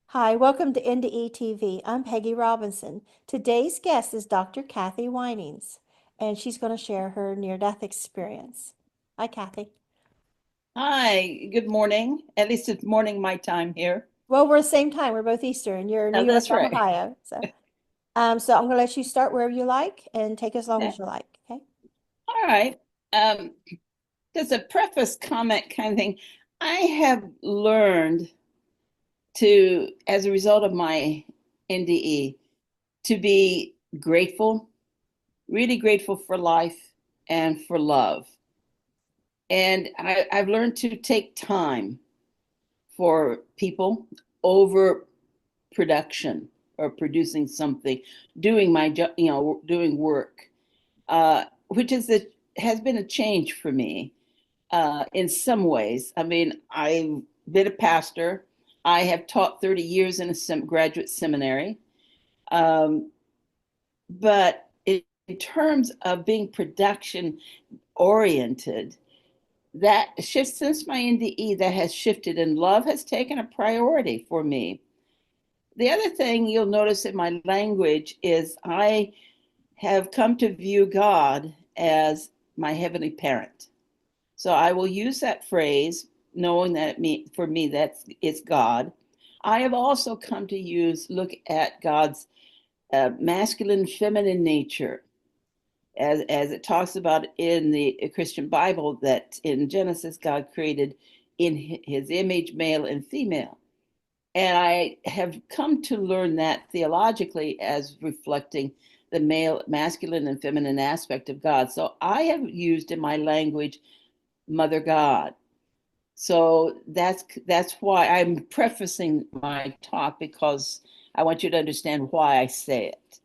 Hi, welcome to NDE TV. I'm Peggy Robinson. Today's guest is Dr. Kathy Winings, and she's going to share her near-death experience. Hi, Kathy. Hi, good morning. At least it's morning my time here. Well, we're the same time. We're both Eastern. You're in New Oh, York, that's I'm right. Ohio. So I'm going to let you start wherever you like and take as long Yeah. as you like. Okay. All right. Um, just a preface comment kind of thing. I have learned to, as a result of my NDE, to be grateful, really grateful for life and for love. And I've learned to take time for people over production or producing something, doing my job, doing work, which has been a change for me in some ways. I mean, I've been a pastor. I have taught 30 years in a graduate seminary. Um, but in terms of being production oriented, that shift since my NDE, that has shifted, and love has taken a priority for me. The other thing you'll notice in my language is I have come to view God as my heavenly parent. So I will use that phrase, knowing that for me that's it's God. I have also come to look at God's masculine, feminine nature, as it talks about in the Christian Bible, that in Genesis God created in His image, male and female. And I have come to learn that theologically as reflecting the masculine and feminine aspect of God. So I have used in my language Mother God. So that's why I'm prefacing my talk, because I want you to understand why I say it.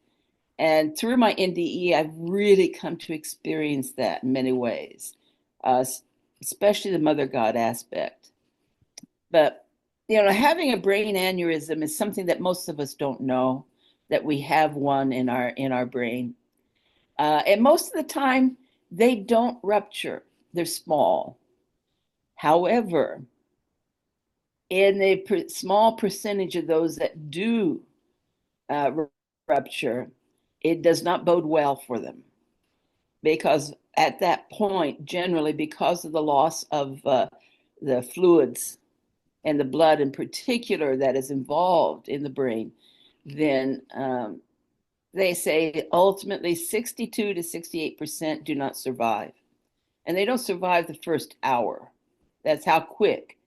And through my NDE, I've really come to experience that in many ways, uh, especially the Mother God aspect. But having a brain aneurysm is something that most of us don't know that we have one in our brain, and most of the time they don't rupture; they're small. However, in a small percentage of those that do uh, rupture, it does not bode well for them, because at that point, generally, because of the loss of the fluids and the blood in particular that is involved in the brain, then they say ultimately 62 to 68% do not survive. And they don't survive the first hour. That's how quick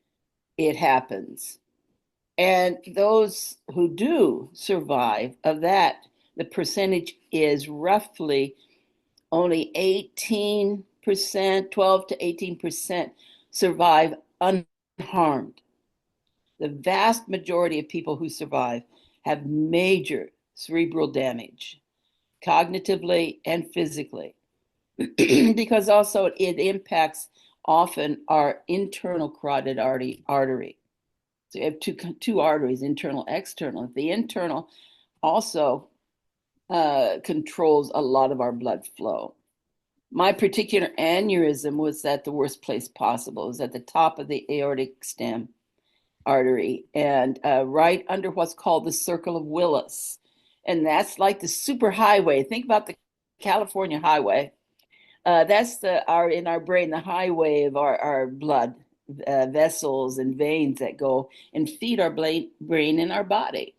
it happens. And those who do survive, of that, the percentage is roughly only 18%, 12 to 18% survive unharmed. The vast majority of people who survive have major cerebral damage, cognitively and physically, because also it impacts often our internal carotid artery. So you have two arteries, internal, external. The internal also controls a lot of our blood flow. My particular aneurysm was at the worst place possible. It was at the top of the aortic stem artery, and right under what's called the Circle of Willis. And that's like the super highway. Think about the California highway. That's our in our brain, the highway of our blood vessels and veins that go and feed our brain and our body.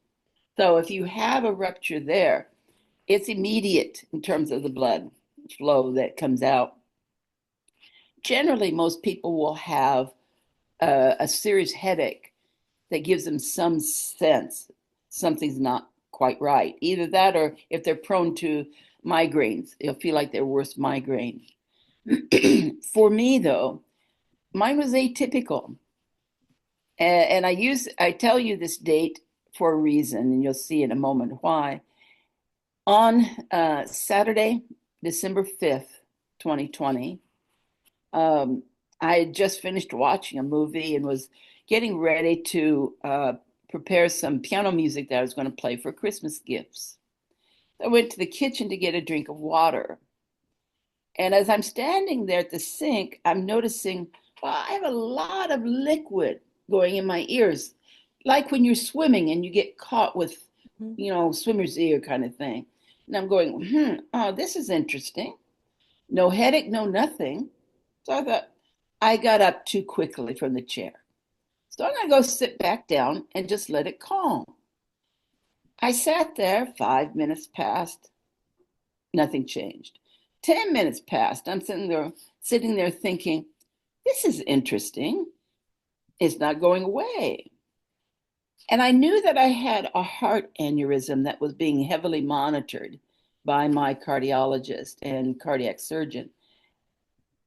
So if you have a rupture there, it's immediate in terms of the blood flow that comes out. Generally, most people will have a serious headache that gives them some sense something's not quite right. Either that, or if they're prone to migraines, they'll feel like their worst migraine. For me, though, mine was atypical. And I tell you this date for a reason, and you'll see in a moment why. On Saturday, December 5th, 2020, um, I had just finished watching a movie and was getting ready to prepare some piano music that I was going to play for Christmas gifts. I went to the kitchen to get a drink of water. And as I'm standing there at the sink, I'm noticing, well, I have a lot of liquid going in my ears, like when you're swimming and you get caught with, Mhm. swimmer's ear kind of thing. And I'm going, oh, this is interesting. No headache, no nothing. So I thought, I got up too quickly from the chair. So I'm going to go sit back down and just let it calm. I sat there, 5 minutes passed, nothing changed. 10 minutes passed. I'm sitting there thinking, this is interesting. It's not going away. And I knew that I had a heart aneurysm that was being heavily monitored by my cardiologist and cardiac surgeon.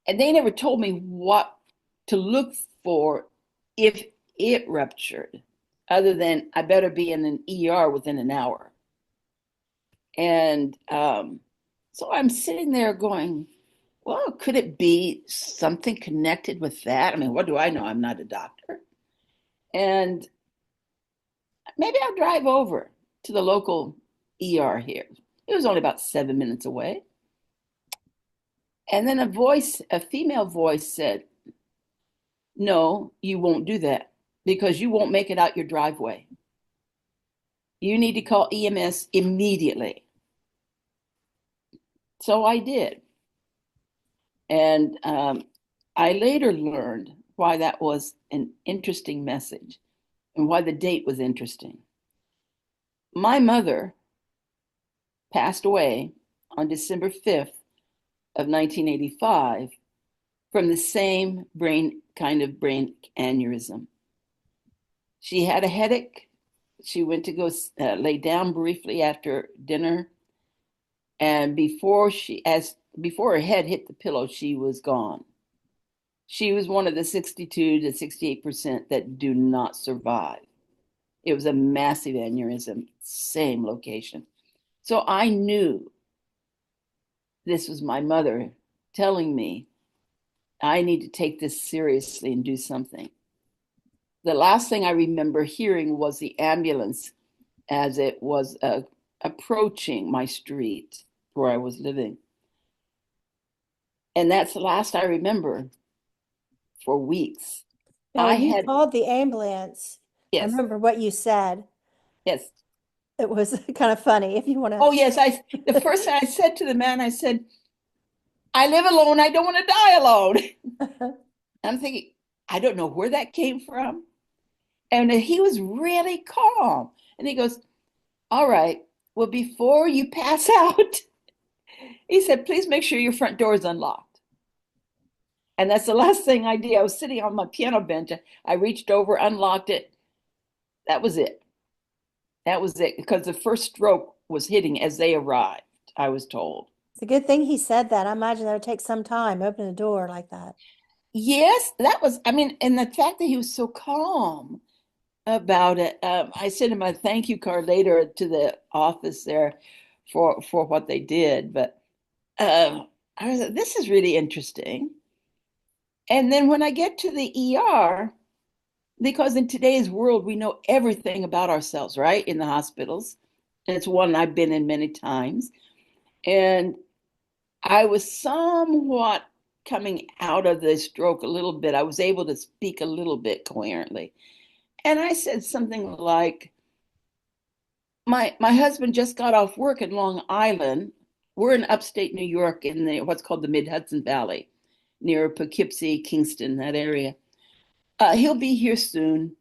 And they never told me what to look for if it ruptured, other than I better be in an ER within an hour. And so I'm sitting there going, well, could it be something connected with that? I mean, what do I know? I'm not a doctor. And maybe I'll drive over to the local ER here. It was only about 7 minutes away. And then a female voice said, no, you won't do that because you won't make it out your driveway. You need to call EMS immediately. So I did. And I later learned why that was an interesting message and why the date was interesting. My mother passed away on December 5th of 1985 from the same brain aneurysm. She had a headache. She went to go lay down briefly after dinner, and before her head hit the pillow, she was gone. She was one of the 62 to 68% that do not survive. It was a massive aneurysm, same location. So I knew this was my mother telling me I need to take this seriously and do something. The last thing I remember hearing was the ambulance as it was approaching my street where I was living. And that's the last I remember for weeks. Now, I when you had, called the ambulance, I yes, remember what you said. yes. It was kind of funny if you want Oh, yes. The first thing I said to the man, I said, I live alone. I don't want to die alone. to. I'm thinking, I don't know where that came from. And he was really calm. And he goes, all right, well, before you pass out, he said, please make sure your front door is unlocked. And that's the last thing I did. I was sitting on my piano bench. I reached over, unlocked it. That was it. That was it. Because the first stroke was hitting as they arrived, I was told. It's a good thing he said that. I imagine that would take some time, open a door like that. Yes, that was, I mean, and the fact that he was so calm about it. I sent him a thank you card later to the office there for what they did. But I was like, this is really interesting. And then when I get to the ER, because in today's world, we know everything about ourselves, right? In the hospitals. And it's one I've been in many times. And I was somewhat coming out of the stroke a little bit. I was able to speak a little bit coherently. And I said something like, my husband just got off work in Long Island. We're in upstate New York in what's called the Mid-Hudson Valley, near Poughkeepsie, Kingston, that area. He'll be here soon.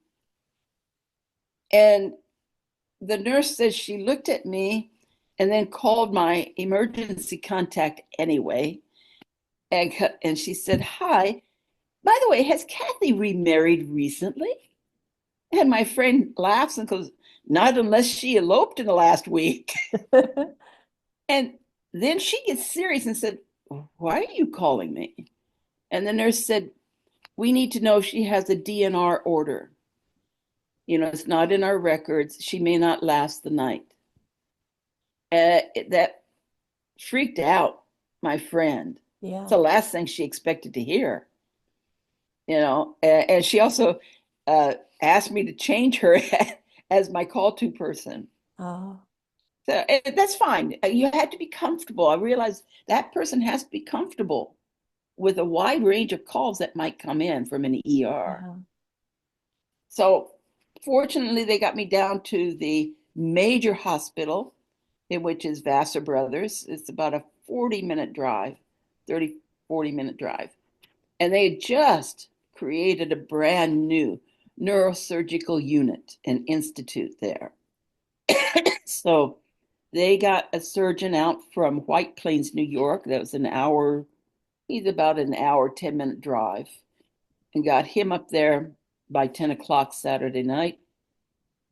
And the nurse says she looked at me and then called my emergency contact anyway. And she said, hi, by the way, has Kathy remarried recently? And my friend laughs and goes, not unless she eloped in the last week. And then she gets serious and said, why are you calling me? And the nurse said, we need to know if she has a DNR order. It's not in our records. She may not last the night. That freaked out my friend. It's Yeah. the last thing she expected to hear. And she also asked me to change her as my call to person. Oh, So that's fine. You had to be comfortable. I realized that person has to be comfortable with a wide range of calls that might come in from an ER. yeah. So Fortunately, they got me down to the major hospital, in which is Vassar Brothers. It's about a 40-minute drive, 30, 40-minute drive. And they had just created a brand new neurosurgical unit and institute there. So they got a surgeon out from White Plains, New York. That was an hour, he's about an hour, 10-minute drive, and got him up there by 10 o'clock Saturday night.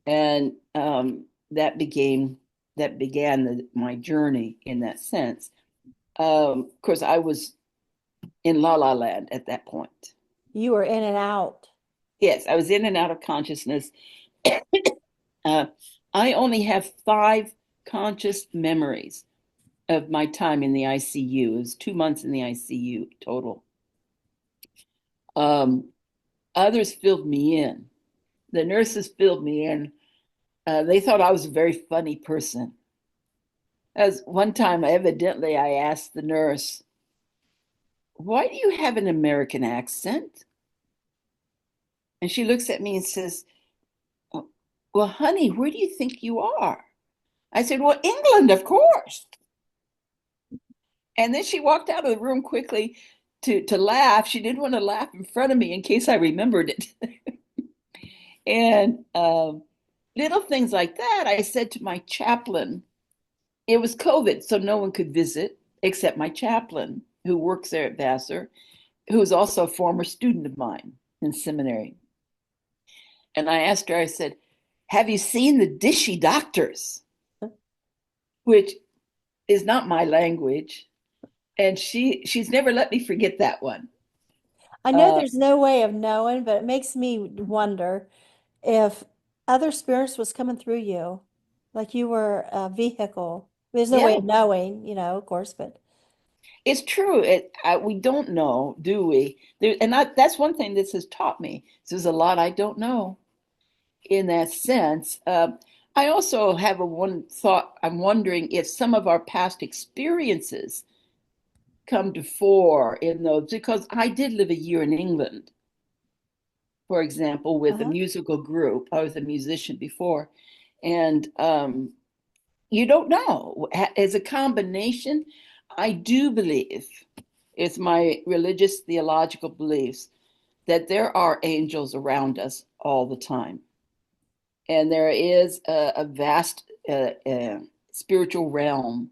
And that began my journey in that sense. Of course, I was in La La Land at that point. You were in and out. Yes, I was in and out of consciousness. Uh, I only have 5 conscious memories of my time in the ICU. It was 2 months in the ICU total. Um, Others filled me in. The nurses filled me in. They thought I was a very funny person. As one time, evidently, I asked the nurse, "Why do you have an American accent?" And she looks at me and says, "Well, honey, where do you think you are?" I said, "Well, England, of course." And then she walked out of the room quickly to laugh. She didn't want to laugh in front of me in case I remembered it. And little things like that. I said to my chaplain, it was COVID, so no one could visit except my chaplain, who works there at Vassar, who was also a former student of mine in seminary. And I asked her, I said, "Have you seen the dishy doctors?" Which is not my language. And she's never let me forget that one. I know Uh, there's no way of knowing, but it makes me wonder if other spirits was coming through you, like you were a vehicle. There's no way yeah, of knowing, of course, but it's true. We don't know, do we? That's one thing this has taught me. There's a lot I don't know in that sense. I also have a one thought. I'm wondering if some of our past experiences come to fore in those, because I did live a year in England, for example, with a uh-huh. musical group. I was a musician before, and you don't know. As a combination, I do believe, it's my religious theological beliefs, that there are angels around us all the time. And there is a vast spiritual realm.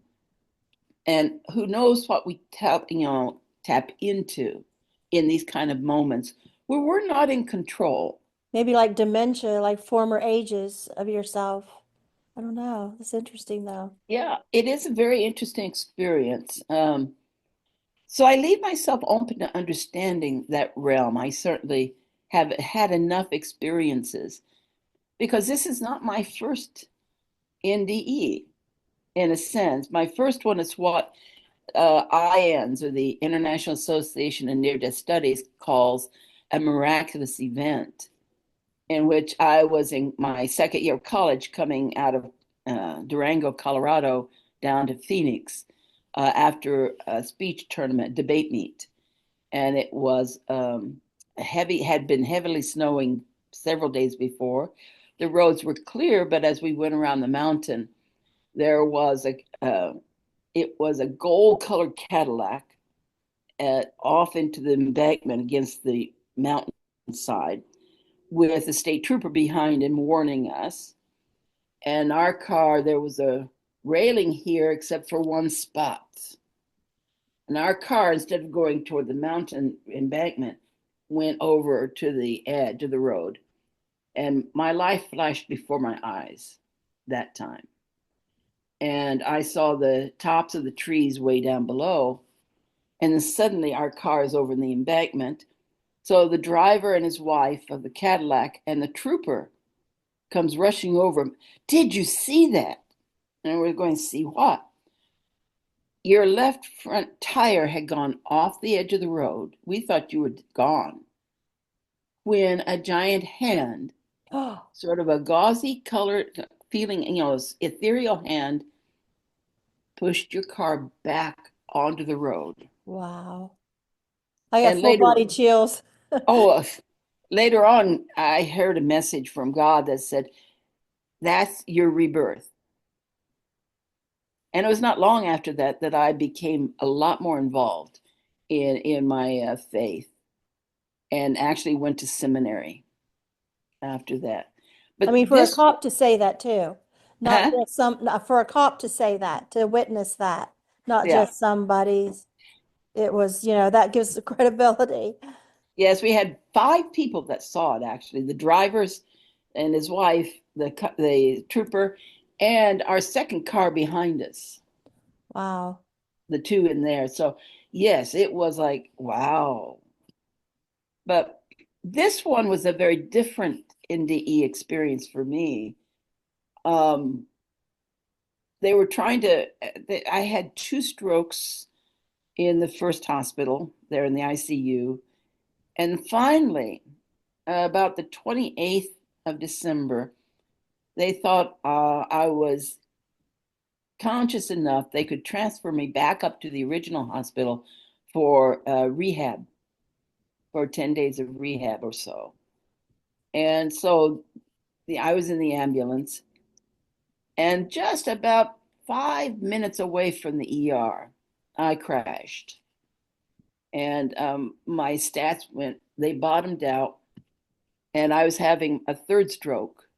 And who knows what we tap into in these kind of moments where we're not in control. Maybe like dementia, like former ages of yourself. I don't know. That's interesting though. Yeah, it is a very interesting experience. So I leave myself open to understanding that realm. I certainly have had enough experiences because this is not my first NDE in a sense. My first one is what IANS, or the International Association of Near-Death Studies, calls a miraculous event, in which I was in my second year of college coming out of Durango, Colorado, down to Phoenix after a speech tournament, debate meet. And it was had been heavily snowing several days before. The roads were clear, but as we went around the mountain, there was it was a gold colored Cadillac off into the embankment against the mountainside with a state trooper behind him warning us. And our car, there was a railing here except for one spot. And our car, instead of going toward the mountain embankment, went over to the edge of the road. And my life flashed before my eyes that time. And I saw the tops of the trees way down below. And then suddenly our car is over in the embankment. So the driver and his wife of the Cadillac and the trooper comes rushing over. "Did you see that?" And we're going, "See what?" "Your left front tire had gone off the edge of the road. We thought you were gone when a giant hand, Oh, sort of a gauzy colored feeling, ethereal hand, pushed your car back onto the road. wow. I got And full later, body chills. oh, later on, I heard a message from God that said, that's your rebirth. And it was not long after that that I became a lot more involved in my faith, and actually went to seminary after that. I But mean, for a this, cop to say that too, not huh? just for a cop to say that, to witness that, not Yeah. just somebody's, it was, that gives the credibility. Yes, we had 5 people that saw it actually. The drivers and his wife, the trooper, and our second car behind us, Wow. the two in there. So yes, it was like, wow. But this one was a very different NDE experience for me. Um, they were trying to, I had 2 strokes in the first hospital there in the ICU. And finally, about the 28th of December, they thought I was conscious enough they could transfer me back up to the original hospital for rehab, for 10 days of rehab or so. And so I was in the ambulance, and just about 5 minutes away from the ER, I crashed. And my stats they bottomed out, and I was having a third stroke.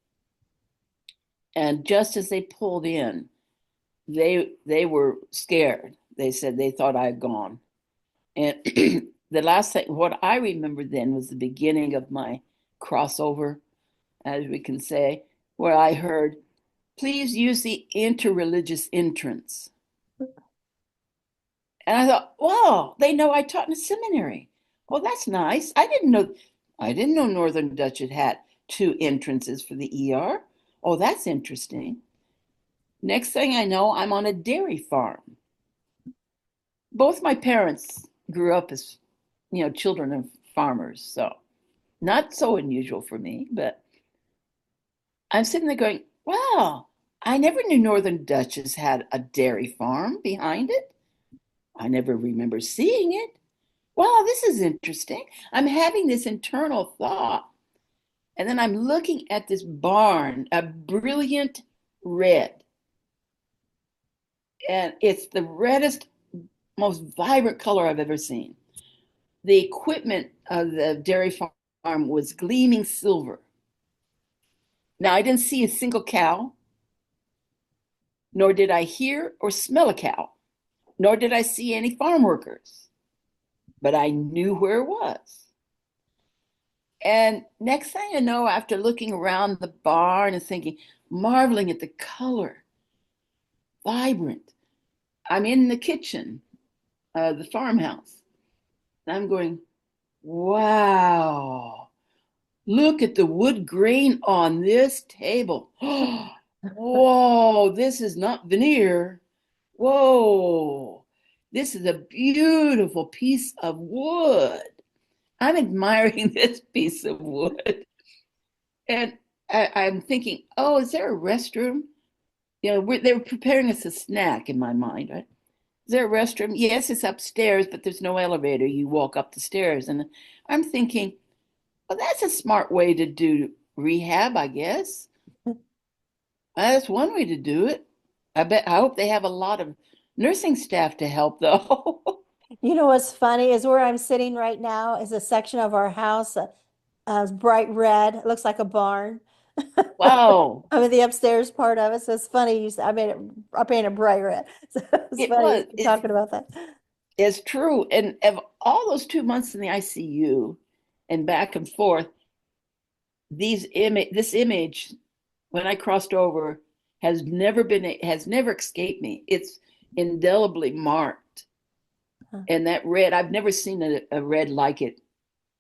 And just as they pulled in, they were scared. They said they thought I had gone. And the last thing, what I remember then was the beginning of my crossover, as we can say, where I heard, please use the interreligious entrance. And I thought, wow, they know I taught in a seminary. Oh, that's nice. I didn't know Northern Dutch had 2 entrances for the ER. Oh, that's interesting. Next thing I know, I'm on a dairy farm. Both my parents grew up as, children of farmers, so not so unusual for me, but I'm sitting there going, wow, I never knew Northern Dutchess had a dairy farm behind it. I never remember seeing it. Wow, this is interesting. I'm having this internal thought. And then I'm looking at this barn, a brilliant red. And it's the reddest, most vibrant color I've ever seen. The equipment of the dairy farm was gleaming silver. Now, I didn't see a single cow, nor did I hear or smell a cow, nor did I see any farm workers, but I knew where it was. And next thing I know, after looking around the barn and thinking, marveling at the color, vibrant, I'm in the kitchen, the farmhouse, and I'm going, wow, look at the wood grain on this table. Whoa, this is not veneer. Whoa, this is a beautiful piece of wood. I'm admiring this piece of wood. And I'm thinking, oh, is there a restroom? They were preparing us a snack in my mind, right? Is there a restroom? Yes, it's upstairs, but there's no elevator. You walk up the stairs. And I'm thinking, well, that's a smart way to do rehab, I guess. That's one way to do it. I hope they have a lot of nursing staff to help, though. You know what's funny is where I'm sitting right now is a section of our house, bright red. It looks like a barn. Wow. I'm in the upstairs part of it, so it's funny. I painted bright red. So it's It funny was. you talking about that. It's true. And of all those 2 months in the ICU and back and forth, this image, when I crossed over, has never escaped me. It's indelibly marked. Huh, And that red, I've never seen a red like it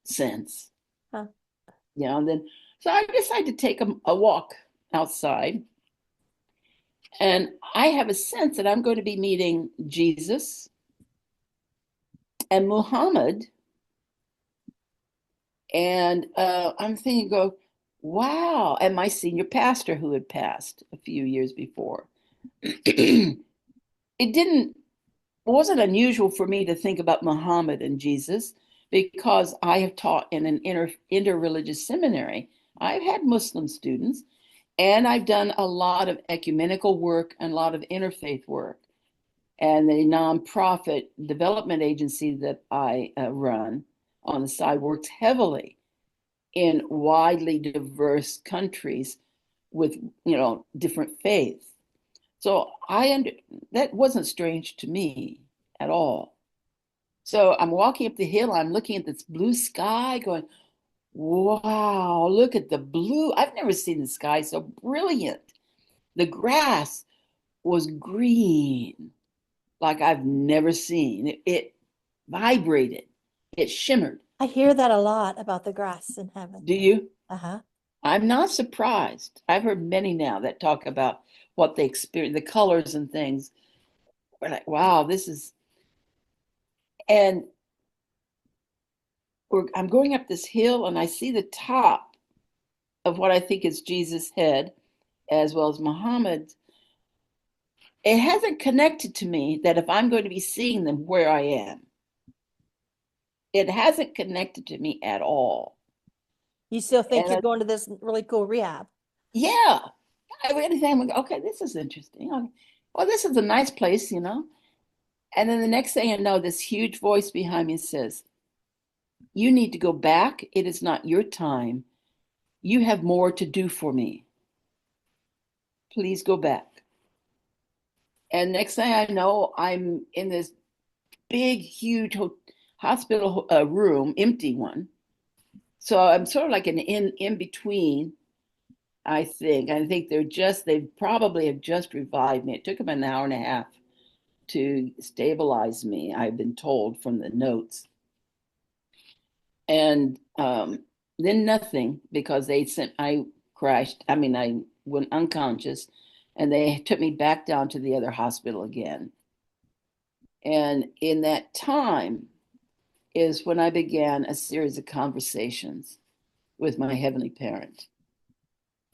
since. huh. And then so I decided to take a walk outside. And I have a sense that I'm going to be meeting Jesus and Muhammad. And I'm thinking, wow. And my senior pastor who had passed a few years before. It didn't, it wasn't unusual for me to think about Muhammad and Jesus because I have taught in an interreligious seminary. I've had Muslim students, and I've done a lot of ecumenical work and a lot of interfaith work. And the nonprofit development agency that I run on the side works heavily in widely diverse countries with, different faiths. So that wasn't strange to me at all. So I'm walking up the hill, I'm looking at this blue sky going, wow, look at the blue. I've never seen the sky so brilliant. The grass was green like I've never seen. It vibrated, it shimmered. I hear that a lot about the grass in heaven. Do you? Uh-huh. I'm not surprised. I've heard many now that talk about what they experience, the colors and things. We're like, wow, this is, and I'm going up this hill and I see the top of what I think is Jesus' head, as well as Muhammad's. It hasn't connected to me that if I'm going to be seeing them where I am, it hasn't connected to me at all. You still think And you're going to this really cool rehab? yeah, I really think, okay, this is interesting. Okay. Well, this is a nice place, And then the next thing I know, this huge voice behind me says, "You need to go back. It is not your time. You have more to do for me. Please go back." And next thing I know, I'm in this big, huge hospital room, empty one. So I'm sort of like an in between. I think. They probably have just revived me. It took them an hour and a half to stabilize me, I've been told from the notes. And then nothing, because I crashed. I mean, I went unconscious, and they took me back down to the other hospital again. And in that time is when I began a series of conversations with my heavenly parent.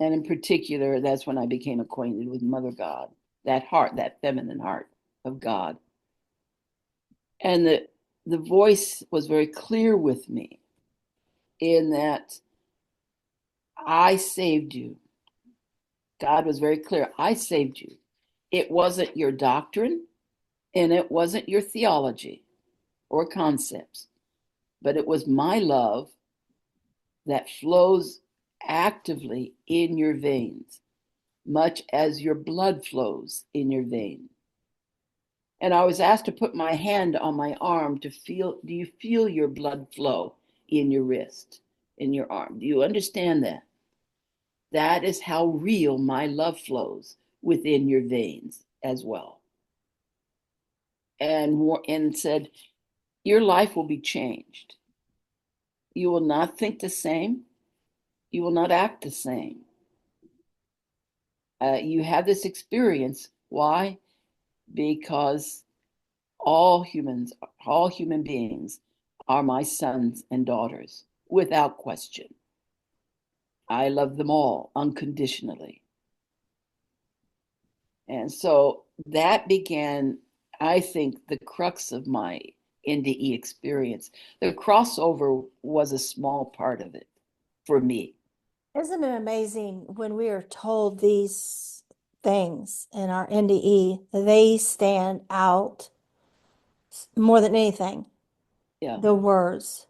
And in particular, that's when I became acquainted with Mother God, that heart, that feminine heart of God. And the voice was very clear with me in that I saved you. God was very clear. I saved you. It wasn't your doctrine and it wasn't your theology or concepts, but it was my love that flows actively in your veins, much as your blood flows in your vein. And I was asked to put my hand on my arm to feel, do you feel your blood flow in your wrist, in your arm? Do you understand that? That is how real my love flows within your veins as well. And said, your life will be changed. You will not think the same. You will not act the same. You have this experience. Why? Because all human beings are my sons and daughters, without question. I love them all unconditionally. And so that began, I think, the crux of my NDE experience. The crossover was a small part of it for me. Isn't it amazing when we are told these things in our NDE, they stand out more than anything. Yeah, The words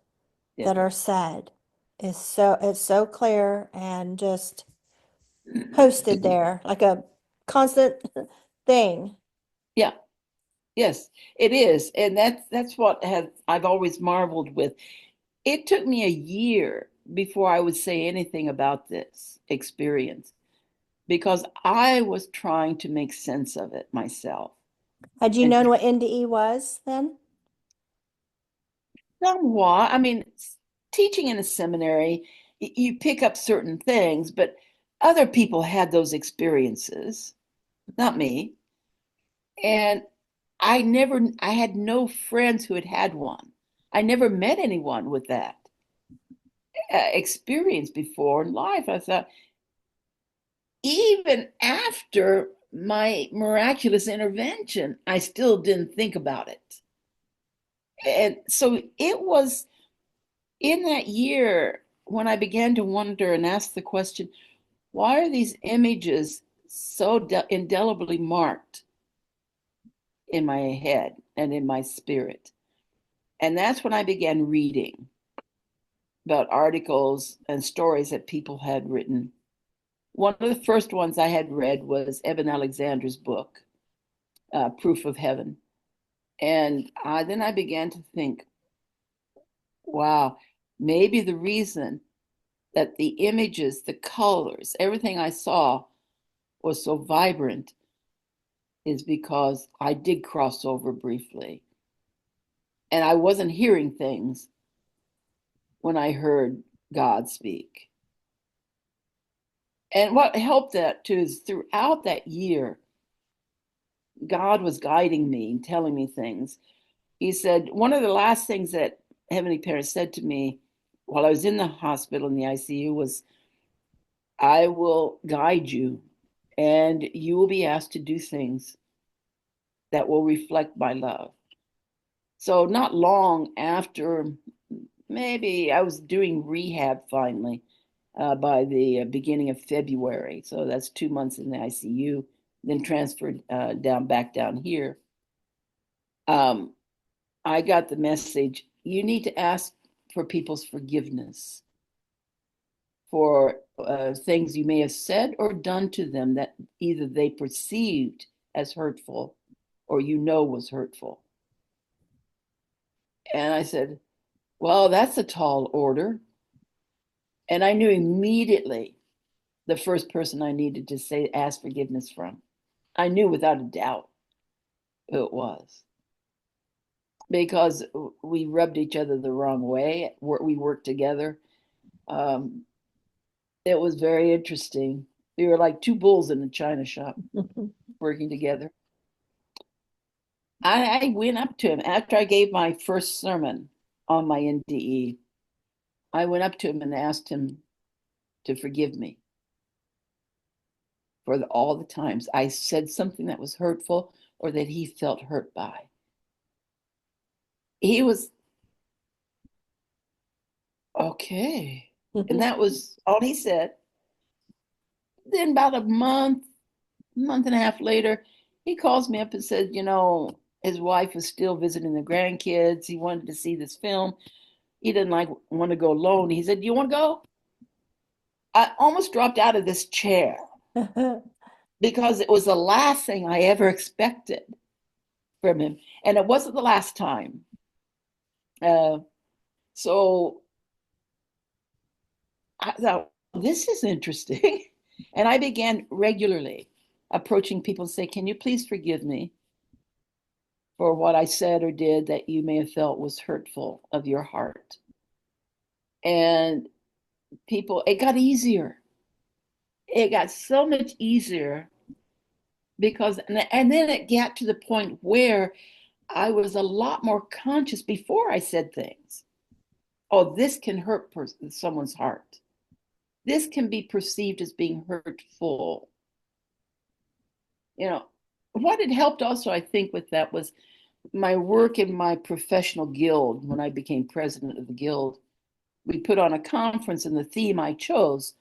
yeah, that are said it's so clear and just posted there like a constant thing. yeah, yes, it is. And that's what I've always marveled with. It took me a year before I would say anything about this experience because I was trying to make sense of it myself. Had you And known what NDE was then? somewhat, I mean, teaching in a seminary, you pick up certain things, but other people had those experiences, not me. And I had no friends who had one. I never met anyone with that experience before in life. I thought, even after my miraculous intervention, I still didn't think about it. And so it was in that year, when I began to wonder and ask the question, why are these images so indelibly marked in my head and in my spirit? And that's when I began reading about articles and stories that people had written. One of the first ones I had read was Eben Alexander's book, Proof of Heaven. And then I began to think, wow, maybe the reason that the images, the colors, everything I saw was so vibrant is because I did cross over briefly. And I wasn't hearing things when I heard God speak. And what helped that too is throughout that year, God was guiding me, telling me things. He said, one of the last things that Heavenly Parents said to me while I was in the hospital in the ICU was, I will guide you and you will be asked to do things that will reflect my love. So, not long after, maybe I was doing rehab finally by the beginning of February. So, that's 2 months in the ICU, then transferred back down here. I got the message, you need to ask for people's forgiveness for things you may have said or done to them that either they perceived as hurtful or was hurtful. And I said, well, that's a tall order. And I knew immediately the first person I needed to say, ask forgiveness from. I knew without a doubt who it was because we rubbed each other the wrong way. We worked together. It was very interesting. We were like two bulls in a china shop working together. I went up to him after I gave my first sermon on my NDE. I went up to him and asked him to forgive me for all the times I said something that was hurtful or that he felt hurt by. He was okay. And that was all he said. Then about a month and a half later, he calls me up and said, his wife was still visiting the grandkids. He wanted to see this film. He didn't want to go alone. He said, do you want to go? I almost dropped out of this chair because it was the last thing I ever expected from him. And it wasn't the last time. So I thought, this is interesting. And I began regularly approaching people and say, can you please forgive me for what I said or did that you may have felt was hurtful of your heart? And people, it got easier. It got so much easier because, and then it got to the point where I was a lot more conscious before I said things. Oh, this can hurt someone's heart. This can be perceived as being hurtful. What had helped also, I think, with that was my work in my professional guild. When I became president of the guild, we put on a conference, and the theme I chose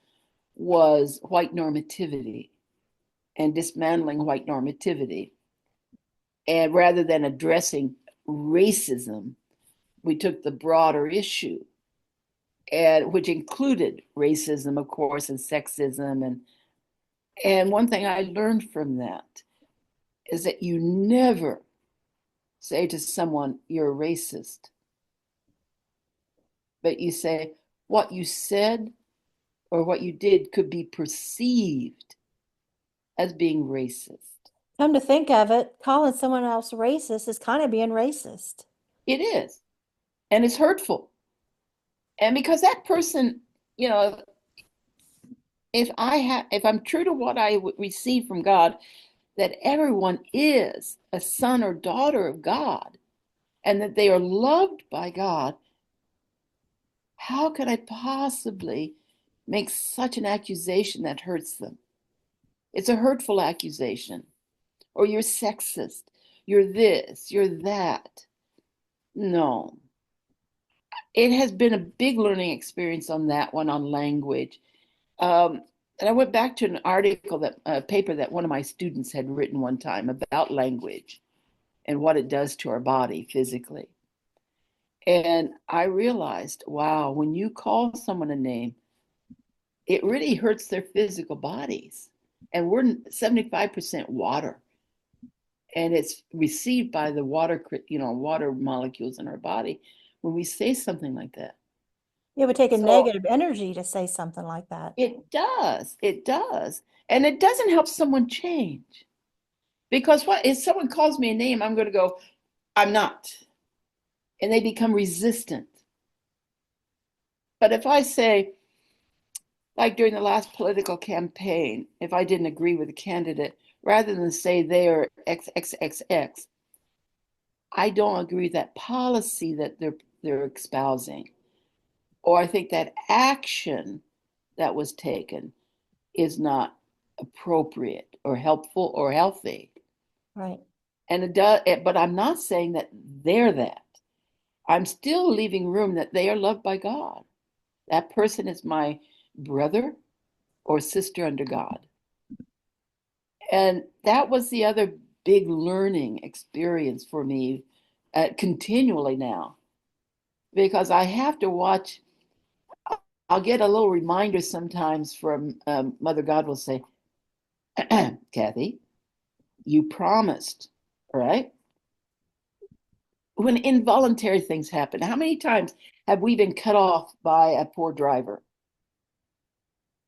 was white normativity and dismantling white normativity. And rather than addressing racism, we took the broader issue, and which included racism, of course, and sexism. And one thing I learned from that is that you never say to someone, you're a racist, but you say, what you said or what you did could be perceived as being racist. Come to think of it, calling someone else racist is kind of being racist. It is. And it's hurtful. And because that person, if I'm true to what I receive from God, that everyone is a son or daughter of God and that they are loved by God, how could I possibly make such an accusation that hurts them? It's a hurtful accusation. Or you're sexist, you're this, you're that. No. it has been a big learning experience on that one, on language. Um, and I went back to an article, that a paper that one of my students had written one time about language and what it does to our body physically. And I realized, wow, when you call someone a name, it really hurts their physical bodies. And we're 75% water, and it's received by the water, water molecules in our body when we say something like that. It would take a So negative energy to say something like that. it does. And it doesn't help someone change. Because what if someone calls me a name, I'm going to go, I'm not. And they become resistant. But if I say, like during the last political campaign, if I didn't agree with a candidate, rather than say they are XXXX, I don't agree with that policy that they're espousing. Or I think that action that was taken is not appropriate or helpful or healthy. Right. And it does, but I'm not saying that they're that. I'm still leaving room that they are loved by God. That person is my brother or sister under God. And that was the other big learning experience for me, continually now, because I have to watch. I'll get a little reminder sometimes from Mother God will say, Kathy, you promised, right? When involuntary things happen, how many times have we been cut off by a poor driver?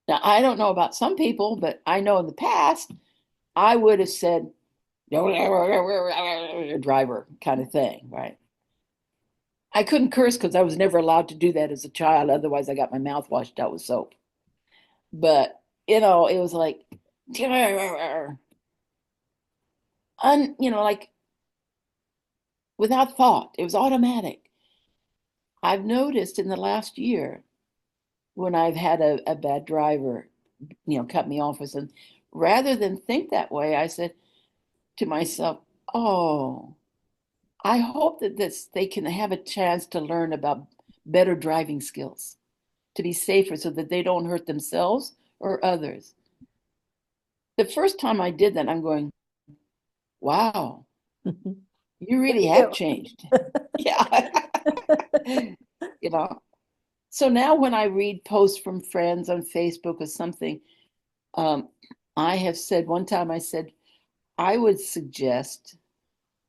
Now, I don't know about some people, but I know in the past, I would have said, driver kind of thing, right? I couldn't curse because I was never allowed to do that as a child. Otherwise, I got my mouth washed out with soap. But, it was like, like without thought. It was automatic. I've noticed in the last year when I've had a bad driver, cut me off or something, rather than think that way, I said to myself, oh, I hope that they can have a chance to learn about better driving skills, to be safer so that they don't hurt themselves or others. The first time I did that, I'm going, wow, you Look really at have you. changed. Yeah. you know. So now when I read posts from friends on Facebook or something, um, I have said one time, I said, I would suggest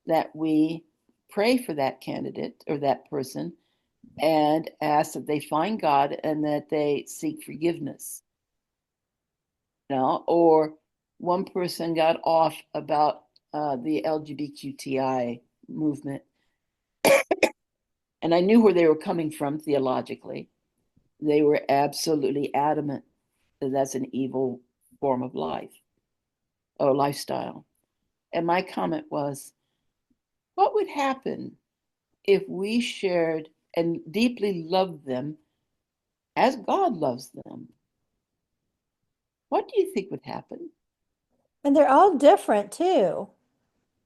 that we pray for that candidate or that person and ask that they find God and that they seek forgiveness. Or one person got off about the LGBTQI movement, and I knew where they were coming from theologically. They were absolutely adamant that that's an evil form of life or lifestyle. And my comment was, what would happen if we shared and deeply loved them as God loves them? What do you think would happen? And they're all different too.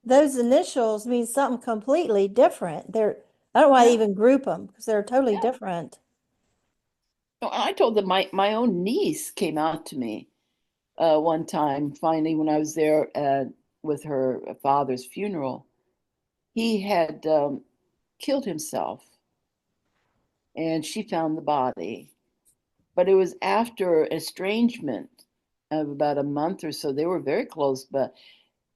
Those initials mean something completely different. I don't know why they Yeah, even group them because they're totally yeah. different. No, I told them my own niece came out to me one time, finally, when I was there with her father's funeral. He had killed himself, and she found the body. But it was after estrangement of about a month or so. They were very close, but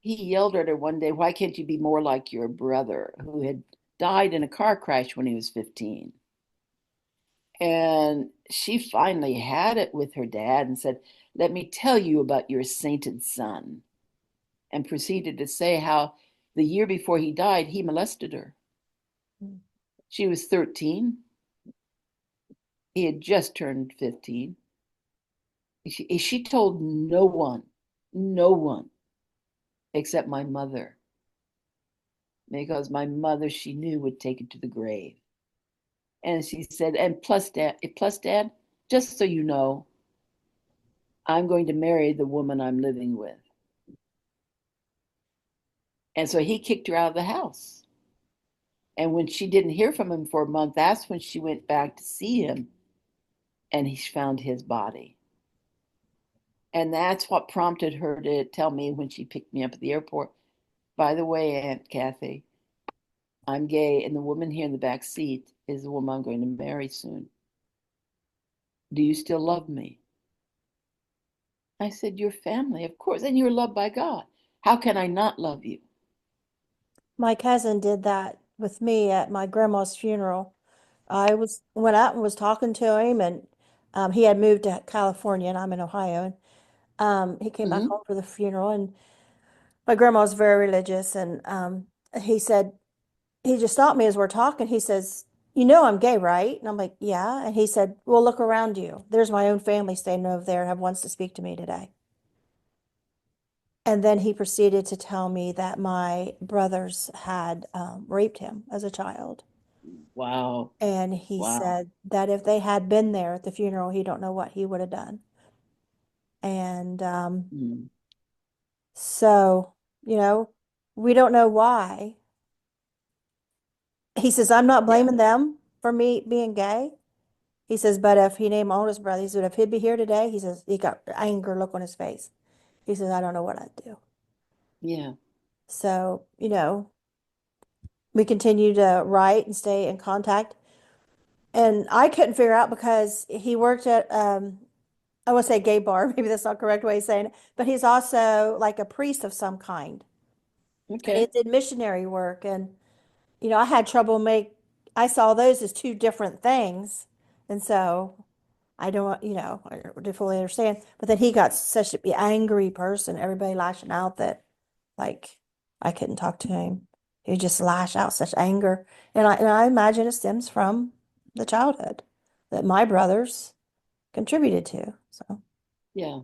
he yelled at her one day, why can't you be more like your brother who had died in a car crash when he was 15? And she finally had it with her dad and said, let me tell you about your sainted son. And proceeded to say how the year before he died, he molested her. She was 13. He had just turned 15. She told no one except my mother, because my mother, she knew, would take it to the grave. And she said, and plus dad, just so you know, I'm going to marry the woman I'm living with. And so he kicked her out of the house. And when she didn't hear from him for a month, that's when she went back to see him, and he found his body. And that's what prompted her to tell me when she picked me up at the airport, by the way, Aunt Kathy, I'm gay, and the woman here in the back seat is the woman I'm going to marry soon. Do you still love me? I said, "Your family, of course, and you're loved by God. How can I not love you?" My cousin did that with me at my grandma's funeral. Went out and was talking to him, and he had moved to California, and I'm in Ohio. And he came back Mm-hmm. home for the funeral, and my grandma was very religious, and he said he just stopped me as we're talking. He says, "You know I'm gay, right?" And I'm like, "Yeah." And he said, "Well, look around you. There's my own family standing over there and have wants to speak to me today." And then he proceeded to tell me that my brothers had raped him as a child. Wow. And he Wow. said that if they had been there at the funeral, he don't know what he would have done. And Mm. so, you know, we don't know why. He says, I'm not Yeah. blaming them for me being gay. He says, but if he named my oldest brother, he said, if he'd be here today, he says, he got anger look on his face. He says, I don't know what I'd do. Yeah. So, we continue to write and stay in contact. And I couldn't figure out because he worked at, I would say gay bar, maybe that's not the correct way of saying it, but he's also like a priest of some kind. And he Okay. did missionary work. And, I had trouble I saw those as two different things. And so I don't, I don't fully understand. But then he got such an angry person, everybody lashing out that like I couldn't talk to him. He would just lash out such anger. And I imagine it stems from the childhood that my brothers contributed to. So Yeah.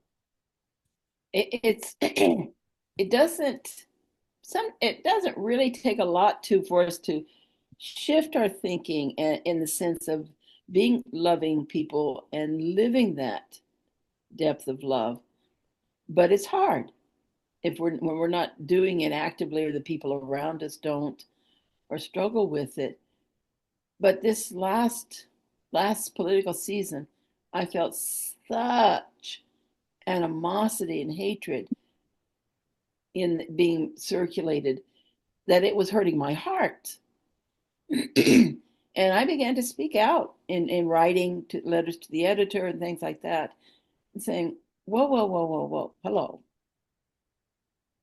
It's it doesn't it doesn't really take a lot to for us to shift our thinking in the sense of being loving people and living that depth of love. But it's hard if when we're not doing it actively, or the people around us don't, or struggle with it. But this last political season, I felt such animosity and hatred in being circulated that it was hurting my heart. And I began to speak out in writing to letters to the editor and things like that, and saying, "Whoa, whoa, whoa, whoa, whoa, hello!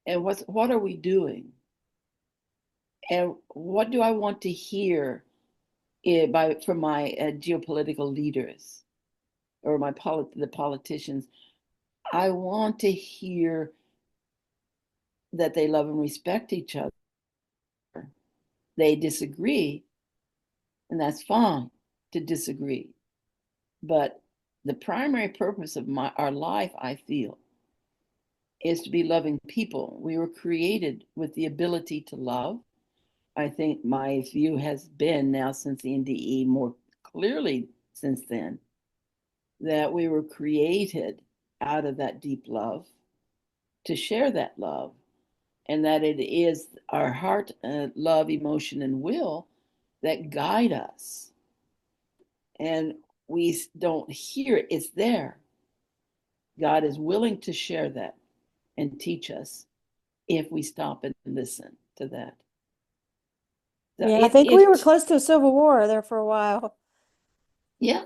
And what are we doing? And what do I want to hear from my geopolitical leaders, or the politicians? I want to hear that they love and respect each other. They disagree, and that's fine to disagree. But the primary purpose of our life, I feel, is to be loving people. We were created with the ability to love. I think my view has been now since the NDE, more clearly since then, that we were created out of that deep love to share that love, and that it is our heart, love, emotion, and will that guide us. And we don't hear it, it's there. God is willing to share that and teach us if we stop and listen to that. So yeah, I it think we were it close to a civil war there for a while. yeah,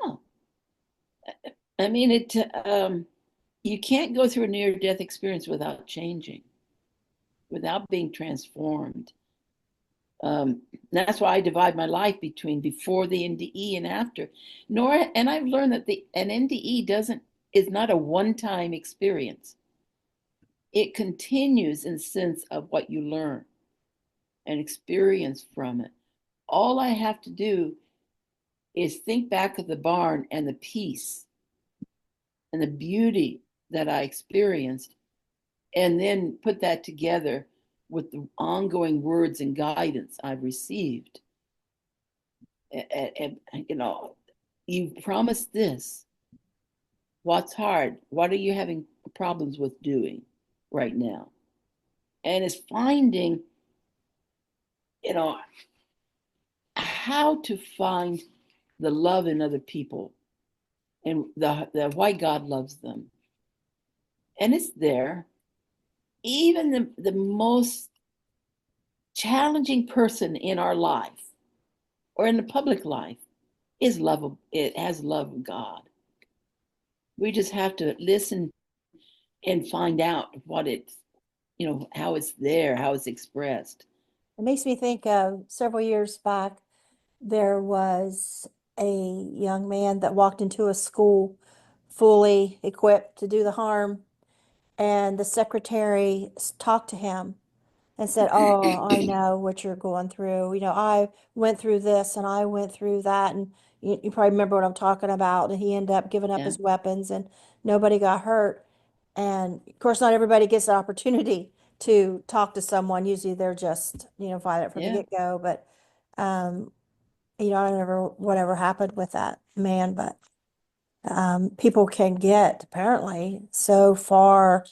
I mean it. You can't go through a near-death experience without changing, without being transformed. Um, that's why I divide my life between before the NDE and after. And I've learned that an NDE doesn't is not a one-time experience. It continues in the sense of what you learn and experience from it. All I have to do is think back of the barn and the peace and the beauty that I experienced, and then put that together with the ongoing words and guidance I've received. And you promised this. What's hard? What are you having problems with doing right now? And it's finding, you know, how to find the love in other people and the why God loves them. And it's there. Even the most challenging person in our life or in the public life is love. It has love of God. We just have to listen and find out what it's, how it's there, how it's expressed. It makes me think of several years back, there was a young man that walked into a school fully equipped to do the harm, and the secretary talked to him and said, "Oh, I know what you're going through. I went through this and I went through that." And you probably remember what I'm talking about. And he ended up giving up Yeah, his weapons and nobody got hurt. And of course, not everybody gets the opportunity to talk to someone. Usually they're just, violent from the yeah. get-go. But, um, I don't know whatever happened with that man, but people can get apparently so far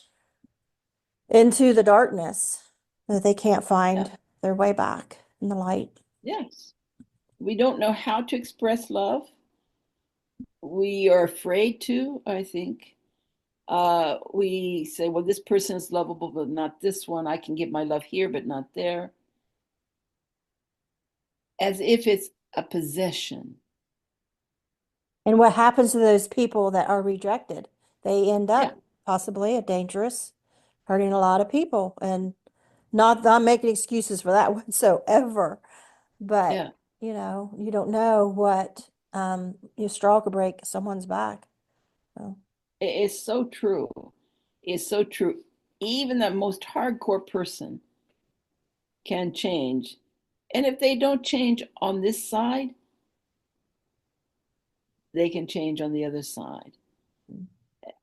into the darkness that they can't Yeah. find their way back in the light. Yes. We don't know how to express love. We are afraid to, I think. We say, well, this person is lovable, but not this one. I can give my love here, but not there. As if it's a possession. And what happens to those people that are rejected? They end Yeah, up possibly a dangerous, hurting a lot of people. And not that I'm making excuses for that whatsoever, but yeah. you don't know what your straw could break someone's back. So, It's so true. It's so true. Even the most hardcore person can change. And if they don't change on this side, they can change on the other side.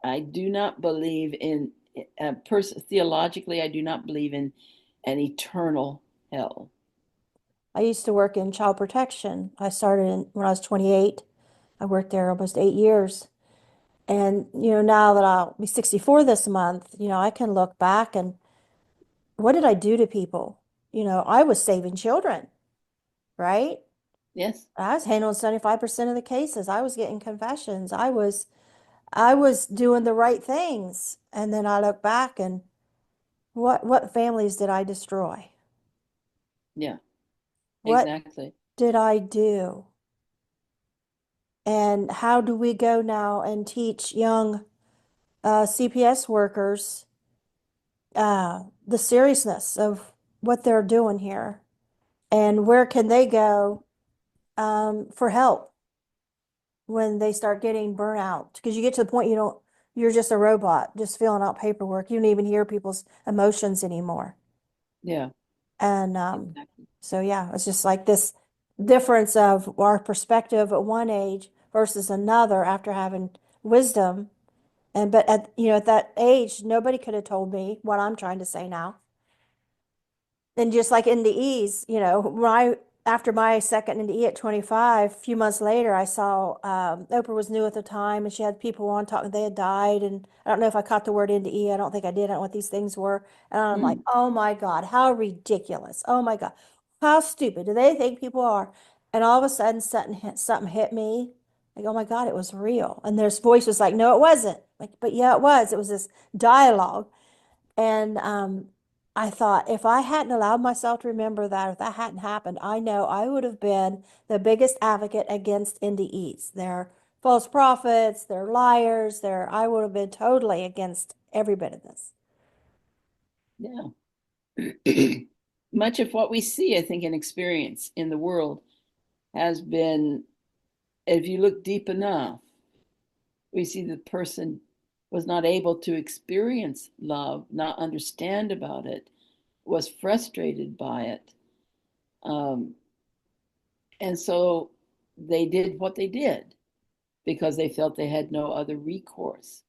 I do not believe in theologically, I do not believe in an eternal hell. I used to work in child protection. I started when I was 28. I worked there almost 8 years. And, now that I'll be 64 this month, I can look back and what did I do to people? I was saving children, right? Yes, I was handling 75% of the cases. I was getting confessions. I was doing the right things. And then I look back and what families did I destroy? yeah, What exactly. did I do? And how do we go now and teach young CPS workers the seriousness of what they're doing here? And where can they go for help when they start getting burnout? Because you get to the point you're just a robot, just filling out paperwork. You don't even hear people's emotions anymore. Yeah, And exactly. so, yeah, it's just like this difference of our perspective at one age versus another after having wisdom. And but at that age, nobody could have told me what I'm trying to say now. And just like NDEs, after my second NDE at 25, a few months later, I saw Oprah was new at the time, and she had people on talking they had died, and I don't know if I caught the word NDE. I don't think I did. I don't know what these things were, and I'm like, Mm, oh my God, how ridiculous! Oh my God, how stupid do they think people are? And all of a sudden, something hit me. Like, oh my God, it was real. And their voice was like, no, it wasn't. Like, but yeah, it was. It was this dialogue. And I thought if I hadn't allowed myself to remember that, if that hadn't happened, I know I would have been the biggest advocate against NDEs. They're false prophets, they're liars, I would have been totally against every bit of this. yeah. Much of what we see, I think, and experience in the world has been, if you look deep enough, we see the person was not able to experience love, not understand about it, was frustrated by it. Um, and so they did what they did because they felt they had no other recourse.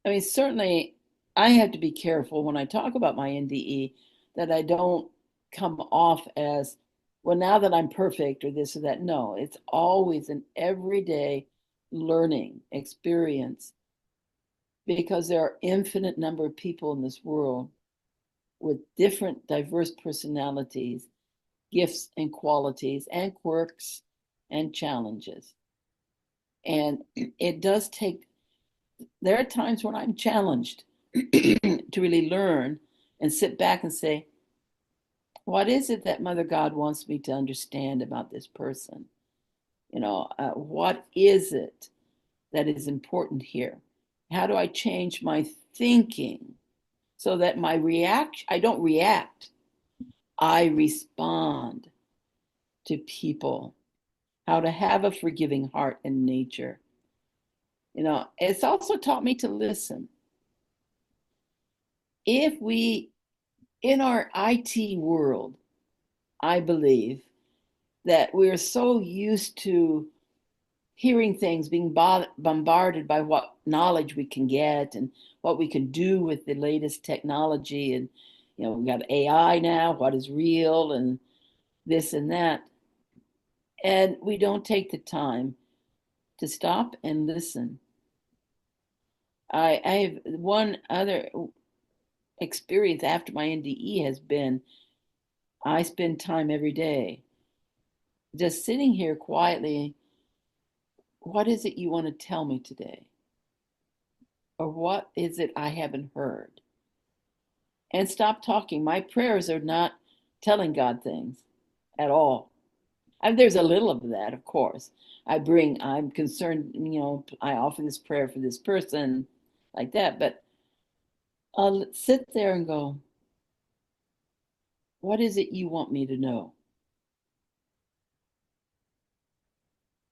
I mean, certainly I have to be careful when I talk about my NDE that I don't come off as, well, now that I'm perfect or this or that. No, it's always an everyday learning experience because there are infinite number of people in this world with different diverse personalities gifts and qualities and quirks and challenges. And it does take, there are times when I'm challenged to really learn and sit back and say, what is it that Mother God wants me to understand about this person? What is it that is important here? How do I change my thinking so that I don't react, I respond to people, how to have a forgiving heart and nature. It's also taught me to listen. If we, in our IT world, I believe that we're so used to hearing things, being bombarded by what knowledge we can get and what we can do with the latest technology. And, we've got AI now, what is real, and this and that. And we don't take the time to stop and listen. I have one other experience after my NDE has been, I spend time every day just sitting here quietly. What is it you want to tell me today? Or what is it I haven't heard? And stop talking. My prayers are not telling God things at all. There's a little of that, of course. I'm concerned, I offer this prayer for this person, like that, but I'll sit there and go, what is it you want me to know?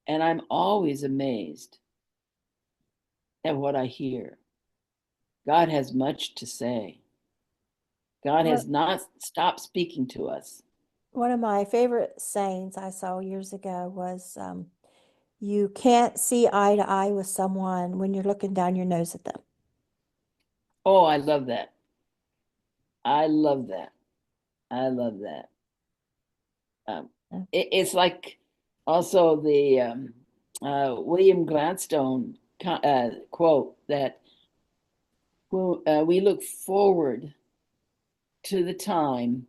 And I'm always amazed at what I hear. God has much to say. God One, has not stopped speaking to us. one of my favorite sayings I saw years ago was, you can't see eye to eye with someone when you're looking down your nose at them. Oh, I love that. I love that. I love that. Um, Yeah. it's like also the William Gladstone quote that we look forward to the time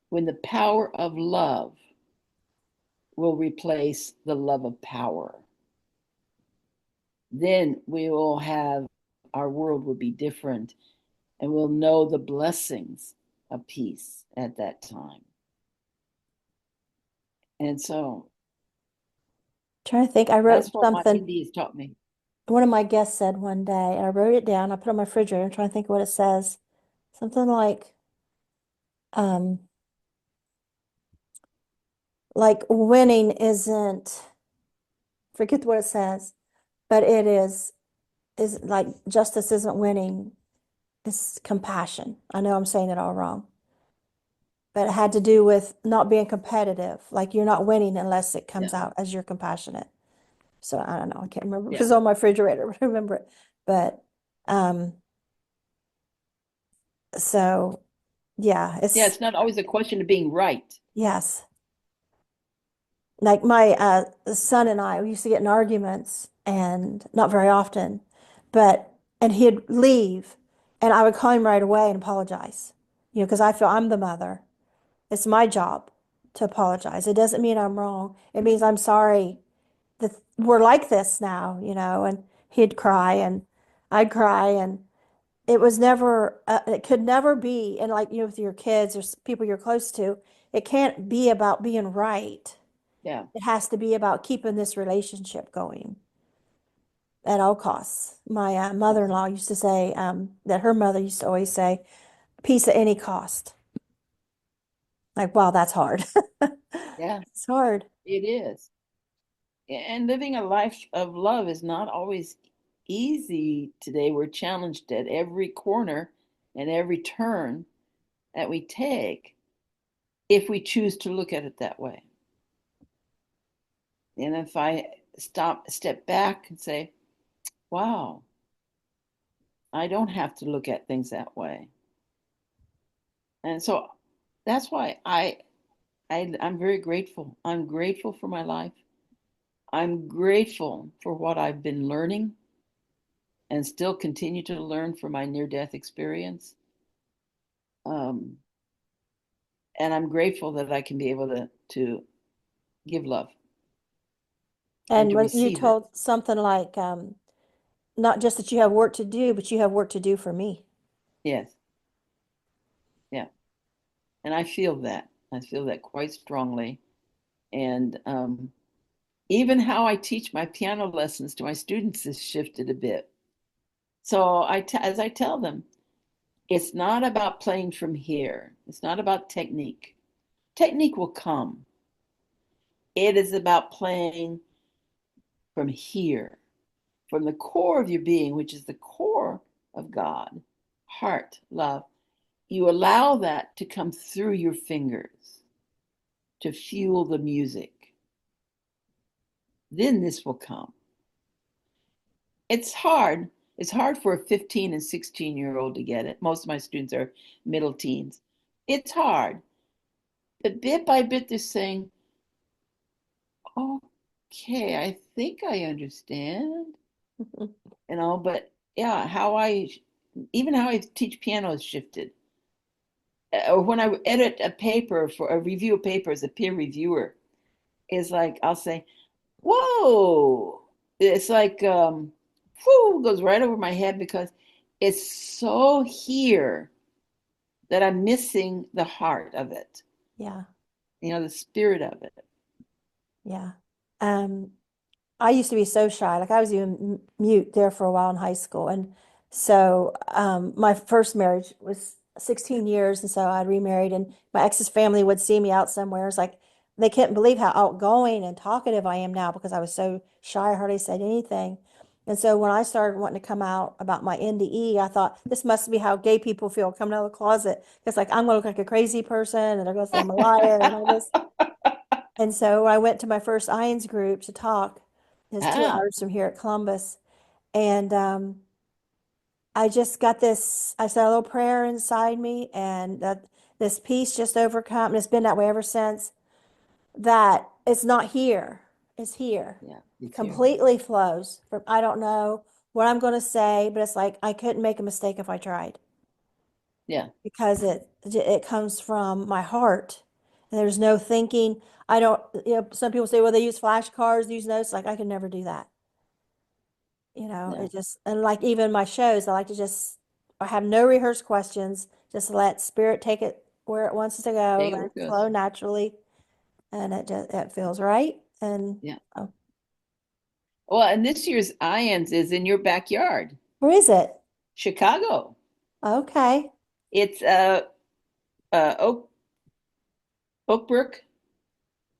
when the power of love will replace the love of power. Then we will have, our world will be different, and we'll know the blessings of peace at that time. And so Trying to think, I wrote that's what my something. Indies taught me. One of my guests said one day, and I wrote it down. I put it on my refrigerator. I'm trying to think of what it says. Something um, like winning isn't, forget what it says, but it is like justice isn't winning. It's compassion. I know I'm saying it all wrong, but it had to do with not being competitive. Like you're not winning unless it comes Yeah, out as you're compassionate. So I don't know. I can't remember. It yeah, was on my refrigerator. I remember it. But um, so yeah, yeah. it's It's not always a question of being right. yes. Like my son and I, we used to get in arguments and not very often, but and he'd leave and I would call him right away and apologize. Because I feel I'm the mother. It's my job to apologize. It doesn't mean I'm wrong. It means I'm sorry that we're like this now, and he'd cry and I'd cry and it was never, it could never be, and like, with your kids or people you're close to, it can't be about being right. Yeah, It has to be about keeping this relationship going at all costs. My yes, mother-in-law used to say that her mother used to always say, peace at any cost. Like, wow, that's hard. yeah. It's hard. It is. And living a life of love is not always easy today. We're challenged at every corner and every turn that we take if we choose to look at it that way. And if I step back and say, wow, I don't have to look at things that way. And so that's why I'm very grateful. I'm grateful for my life. I'm grateful for what I've been learning and still continue to learn from my near-death experience. Um, And I'm grateful that I can be able to give love and And to when you receive it. told something like, not just that you have work to do, but you have work to do for me. Yes, yeah. And I feel that. I feel that quite strongly. And even how I teach my piano lessons to my students has shifted a bit. So as I tell them, it's not about playing from here. It's not about technique. Technique will come. It is about playing from here, from the core of your being, which is the core of God, heart, love. You allow that to come through your fingers to fuel the music. Then this will come. It's hard. It's hard for a 15 and 16-year-old to get it. Most of my students are middle teens. It's hard. But bit by bit, they're saying, okay, I think I understand. But yeah, even how I teach piano has shifted. Or when I edit a paper for a review of paper as a peer reviewer, is like I'll say, whoa. It's like whoo, goes right over my head because it's so here that I'm missing the heart of it, Yeah, the spirit of it. yeah. Um, I used to be so shy. Like I was even mute there for a while in high school. And so my first marriage was 16 years. And so I remarried and my ex's family would see me out somewhere. It's like they couldn't believe how outgoing and talkative I am now because I was so shy. I hardly said anything. And so when I started wanting to come out about my NDE, I thought this must be how gay people feel coming out of the closet. It's like I'm going to look like a crazy person and they're going to say I'm a liar and all this. And so I went to my first IONS group to talk. It's two Ah, hours from here at Columbus. And I just got this, I said a little prayer inside me, and that this peace just overcome. And it's been that way ever since. That it's not here, it's here. yeah, It it's here. completely flows from, I don't know what I'm going to say, but it's like I couldn't make a mistake if I tried Yeah, because it comes from my heart and there's no thinking. I don't, some people say, well, they use flashcards, use notes. Like I could never do that. no, It just, and like even my shows, I like to just, I have no rehearsed questions, just let spirit take it where it wants to go, take it let where it it goes. flow naturally. And it feels right. And Yeah. oh, Well, and this year's IANS is in your backyard, where is it? Chicago. Okay. It's Oak Brook.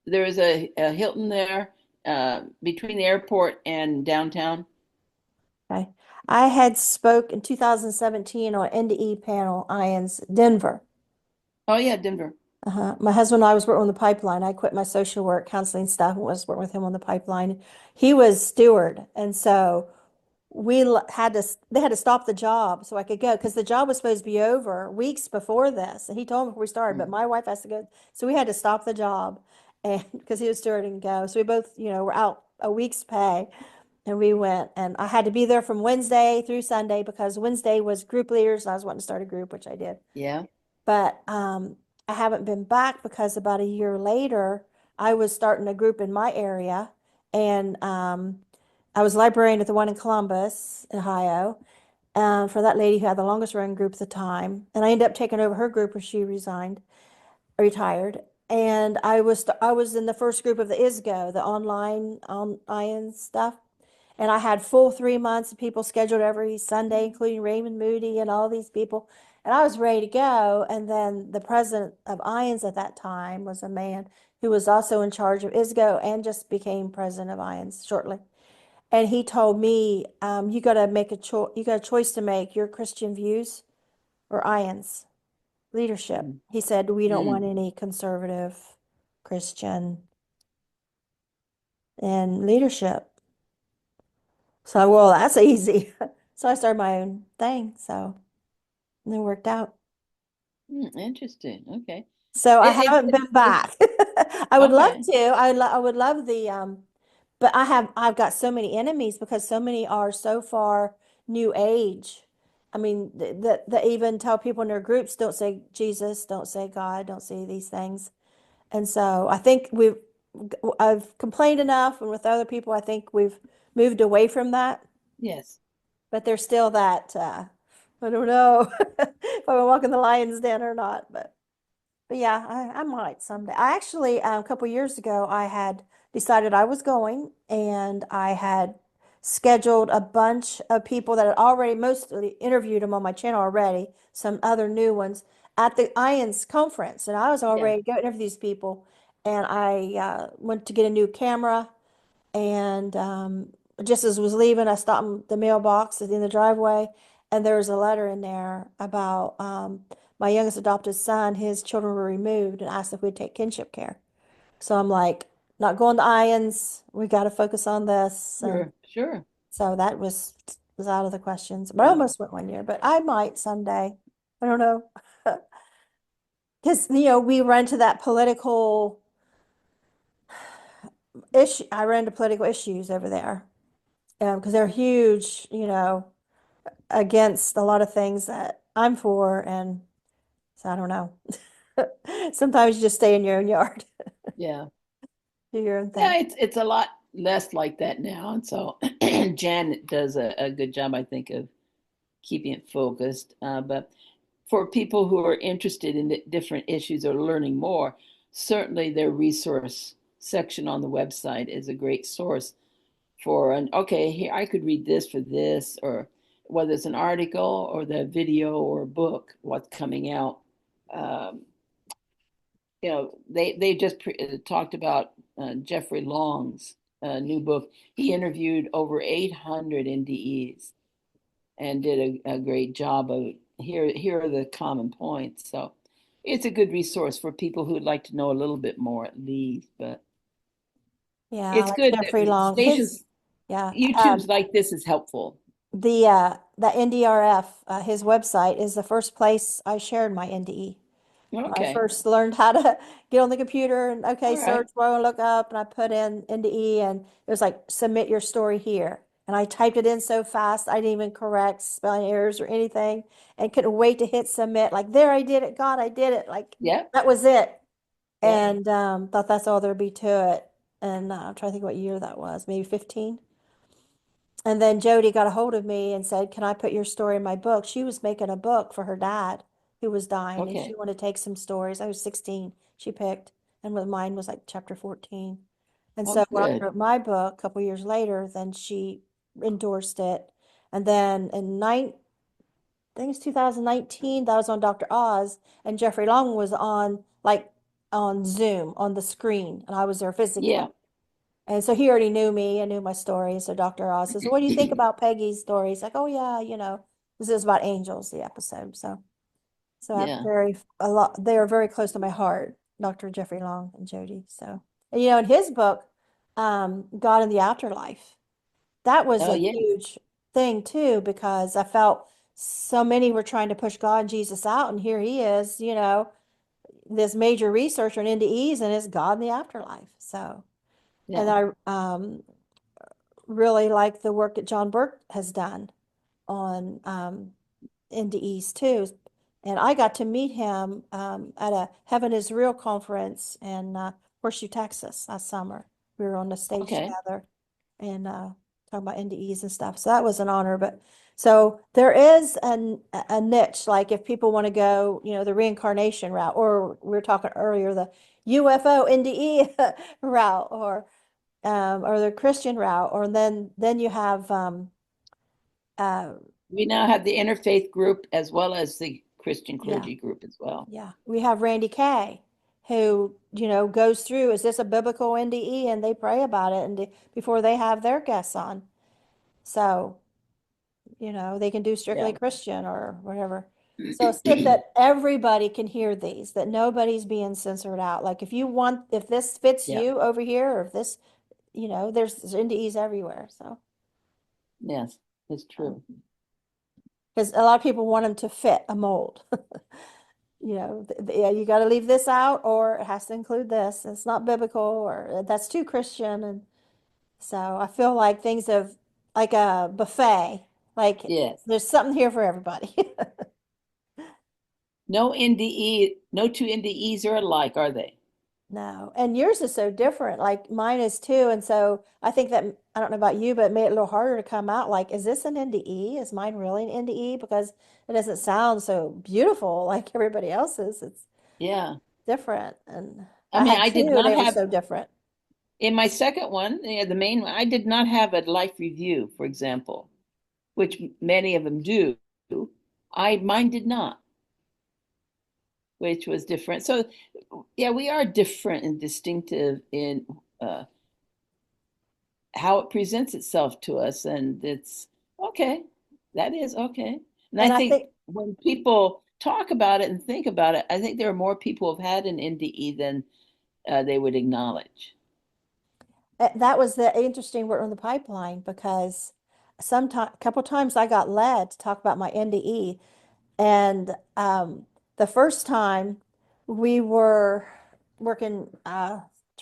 There is a Hilton there between the airport and downtown. Okay. I had spoke in 2017 on NDE panel IONS Denver. Oh yeah, Denver. My husband and I was working on the pipeline. I quit my social work counseling stuff and was working with him on the pipeline. He was steward. And so they had to stop the job so I could go because the job was supposed to be over weeks before this. And he told me before we started, but Mm. my wife has to go. So we had to stop the job and because he was steward and go. So we both, were out a week's pay and we went and I had to be there from Wednesday through Sunday because Wednesday was group leaders and I was wanting to start a group, which I did. Yeah. But I haven't been back because about a year later, I was starting a group in my area, and I was librarian at the one in Columbus, Ohio, for that lady who had the longest running group at the time. And I ended up taking over her group when she retired. And I was in the first group of the ISGO, the online on ION stuff. And I had full 3 months of people scheduled every Sunday, including Raymond Moody and all these people. And I was ready to go. And then the president of IONS at that time was a man who was also in charge of ISGO and just became president of IONS shortly. And he told me, you got to make a choice. You got a choice to make: your Christian views or IONS leadership. Mm. He said, we don't want Mm. any conservative Christian in leadership. So, well, that's easy. So I started my own thing. So and it worked out. Mm, interesting. Okay. So I haven't It been back. I would love okay. to. I would love the but I've got so many enemies because so many are so far new age I mean, they even tell people in their groups, don't say Jesus, don't say God, don't say these things. And so I think I've complained enough, and with other people, I think we've moved away from that. Yes. But there's still that, I don't know if I'm walking the lion's den or not, but yeah, I might someday. I actually, a couple years ago, I had decided I was going, and I had scheduled a bunch of people that had already mostly interviewed them on my channel already, some other new ones at the IANS conference. And I was Yeah. already going to interview these people. And I went to get a new camera. And just as I was leaving, I stopped in the mailbox in the driveway, and there was a letter in there about my youngest adopted son. His children were removed, and asked if we'd take kinship care. So I'm like, not going to Ions. We got to focus on this. And Sure. Sure. so that was out of the questions. But I Yeah. almost went one year, but I might someday. I don't know. Because, we run to that political issue. I run into political issues over there because they're huge, against a lot of things that I'm for. And so I don't know. Sometimes you just stay in your own yard, Yeah. do your own Yeah, thing. it's a lot less like that now. And so Janet does a good job, I think, of keeping it focused. But for people who are interested in different issues or learning more, certainly their resource section on the website is a great source for an okay, here I could read this for this, or whether it's an article or the video or book, what's coming out. Um, they just talked about Jeffrey Long's new book. He interviewed over 800 NDEs and did a great job of here are the common points. So it's a good resource for people who'd like to know a little bit more at least. But Yeah, it's like good Jeffrey that Long, stations, yeah, YouTube's like this is helpful. the NDRF, his website is the first place I shared my NDE. When I Okay, first learned how to get on the computer and okay, all right, search what I want to look up, and I put in NDE, and it was like submit your story here. And I typed it in so fast I didn't even correct spelling errors or anything, and couldn't wait to hit submit. Like there, I did it. God, I did it. Like yep, that was it. yep, And thought that's all there'd be to it. And I'm trying to think what year that was, maybe 15. And then Jody got a hold of me and said, "Can I put your story in my book?" She was making a book for her dad who was dying, and she okay, wanted to take some stories. I was 16, she picked, and mine was like chapter 14. And oh so when I good, wrote my book a couple years later, then she endorsed it. And then I think it's 2019, that was on Dr. Oz, and Jeffrey Long was on like on Zoom on the screen, and I was there physically. yeah, And so he already knew me and knew my story. So Dr. Oz says, "What do you think about Peggy's story?" He's like, "Oh yeah, this is about angels, the episode." So I'm yeah, a lot. They are very close to my heart, Dr. Jeffrey Long and Jody. So, and in his book, God in the Afterlife, that was oh a yeah, huge thing too, because I felt so many were trying to push God and Jesus out, and here he is, this major researcher in NDEs, and it's God in the afterlife. So, and yeah, I really like the work that John Burke has done on NDEs too. And I got to meet him at a Heaven is Real conference in Horseshoe, Texas last summer. We were on the stage okay, together and talking about NDEs and stuff. So that was an honor. But so there is a niche, like if people want to go, the reincarnation route, or we were talking earlier, the UFO NDE route, or the Christian route, or then you have uh, we now have the interfaith group as well as the Christian yeah, clergy group as well. yeah, we have Randy Kay, who goes through, is this a biblical NDE, and they pray about it and before they have their guests on, so they can do Yeah. strictly Christian or whatever. So it's good that everybody can hear these, that nobody's being censored out. Like if this fits Yeah. you over here, or if this, there's NDEs everywhere. So Yes, it's true. because a lot of people want them to fit a mold. Yeah, you got to leave this out, or it has to include this. It's not biblical, or that's too Christian. And so I feel like things of like a buffet. Like Yes. there's something here for everybody. No NDE, no two NDEs are alike, are they? No. And yours is so different. Like mine is too. And so I think that, I don't know about you, but it made it a little harder to come out. Like, is this an NDE? Is mine really an NDE? Because it doesn't sound so beautiful like everybody else's. It's Yeah. different. And I I mean, had I did two and not they were have, so different. in my second one, yeah, the main one, I did not have a life review, for example, which many of them do. Mine did not, which was different. So, yeah, we are different and distinctive in uh, how it presents itself to us, and it's okay. That is okay. And I And I think think when people talk about it and think about it, I think there are more people who've had an NDE than they would acknowledge. that was the interesting word on the pipeline because sometime, a couple times I got led to talk about my NDE. And the first time we were working, I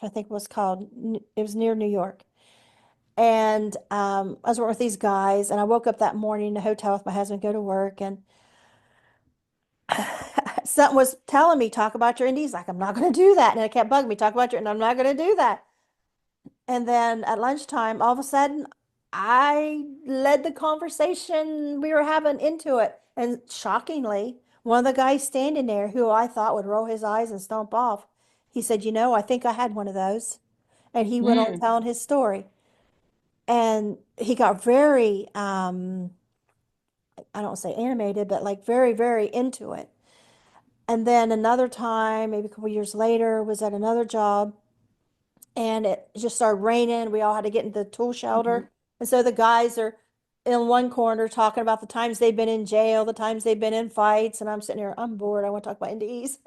think it was called, it was near New York. And I was working with these guys, and I woke up that morning in a hotel with my husband, go to work, and something was telling me, talk about your indies. Like, I'm not going to do that. And it kept bugging me, talk about your, and I'm not going to do that. And then at lunchtime, all of a sudden, I led the conversation we were having into it. And shockingly, one of the guys standing there who I thought would roll his eyes and stomp off, he said, you know, I think I had one of those. And he went on Mm, telling his story. And he got very, I don't say animated, but like very, very into it. And then another time, maybe a couple years later, was at another job and it just started raining. We all had to get into the tool mhm, shelter. And so the guys are in one corner talking about the times they've been in jail, the times they've been in fights. And I'm sitting here, I'm bored. I want to talk about NDEs.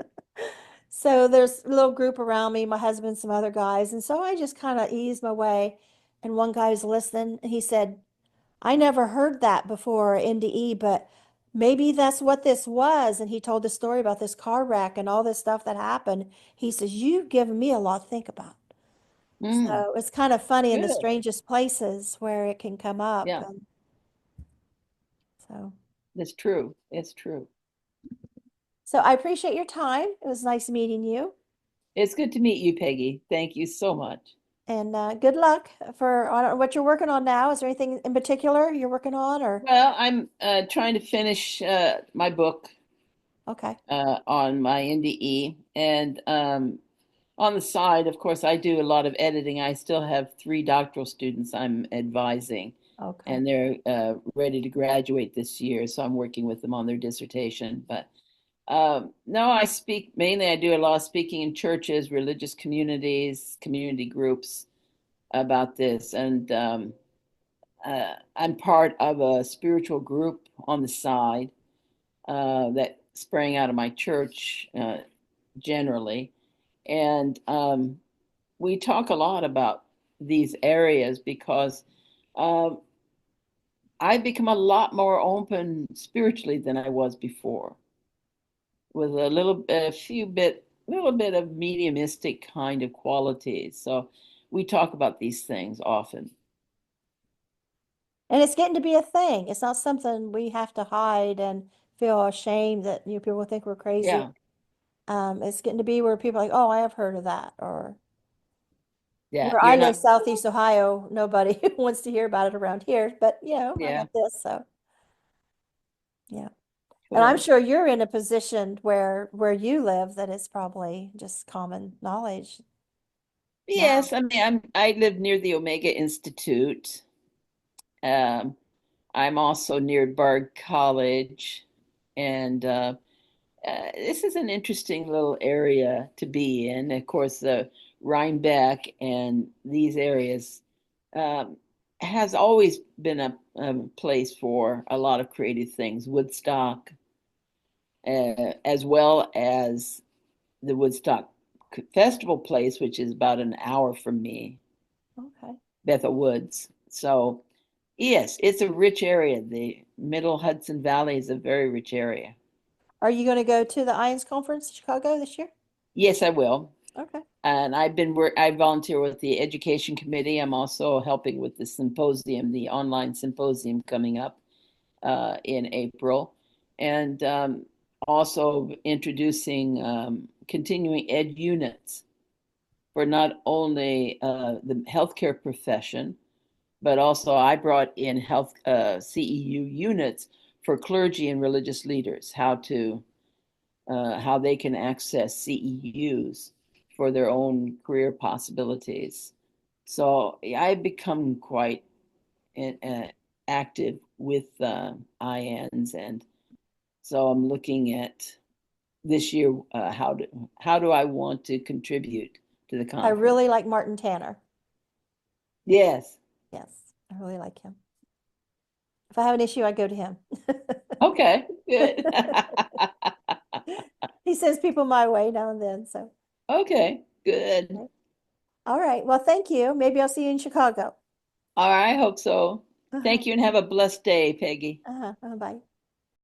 So there's a little group around me, my husband, some other guys. And so I just kind of eased my way. And one guy was listening and he said, I never heard that before, NDE, but maybe that's what this was. And he told the story about this car wreck and all this stuff that happened. He says, you've given me a lot to think about. mm. So it's kind of funny in the Good. strangest places where it can come up. Yeah, And so, that's true. It's true. so I appreciate your time. It was nice meeting you. It's good to meet you, Peggy. Thank you so much. And good luck for I don't know what you're working on now. Is there anything in particular you're working on or? Well, I'm trying to finish my book Okay. on my NDE, and on the side, of course, I do a lot of editing. I still have three doctoral students I'm advising, Okay. and they're ready to graduate this year, so I'm working with them on their dissertation. But no, I speak mainly, I do a lot of speaking in churches, religious communities, community groups about this. And I'm part of a spiritual group on the side that sprang out of my church generally. And we talk a lot about these areas because um, I've become a lot more open spiritually than I was before, with little bit of mediumistic kind of qualities. So we talk about these things often. And it's getting to be a thing. It's not something we have to hide and feel ashamed that people think we're crazy. Yeah, It's getting to be where people are like, oh, I have heard of that. Or yeah, where I you're live, not. Southeast Ohio, nobody wants to hear about it around here. But I Yeah, got this, so yeah. And I'm cool. sure you're in a position where you live that it's probably just common knowledge now. Yes, I mean, I live near the Omega Institute. Um, I'm also near Bard College, and this is an interesting little area to be in. Of course, the Rhinebeck and these areas um, has always been a place for a lot of creative things. Woodstock, as well as the Woodstock Festival place, which is about an hour from me, Okay. Bethel Woods. So, yes, it's a rich area. The Middle Hudson Valley is a very rich area. Are you going to go to the IONS conference in Chicago this year? Yes, I will. Okay. And I volunteer with the education committee. I'm also helping with the symposium, the online symposium coming up in April, and also introducing continuing ed units for not only the healthcare profession, but also I brought in health CEU units for clergy and religious leaders, how they can access CEUs for their own career possibilities. So I've become quite active with INs, and so I'm looking at this year how do I want to contribute to the I conference? really like Martin Tanner. Yes. Yes, I really like him. If I have an issue, I go to him. Okay, good. He sends people my way now and then. So, Okay, good. all right. Well, thank you. Maybe I'll see you in Chicago. All right, I hope so. Uh-huh. Thank you and have a blessed day, Peggy. Bye.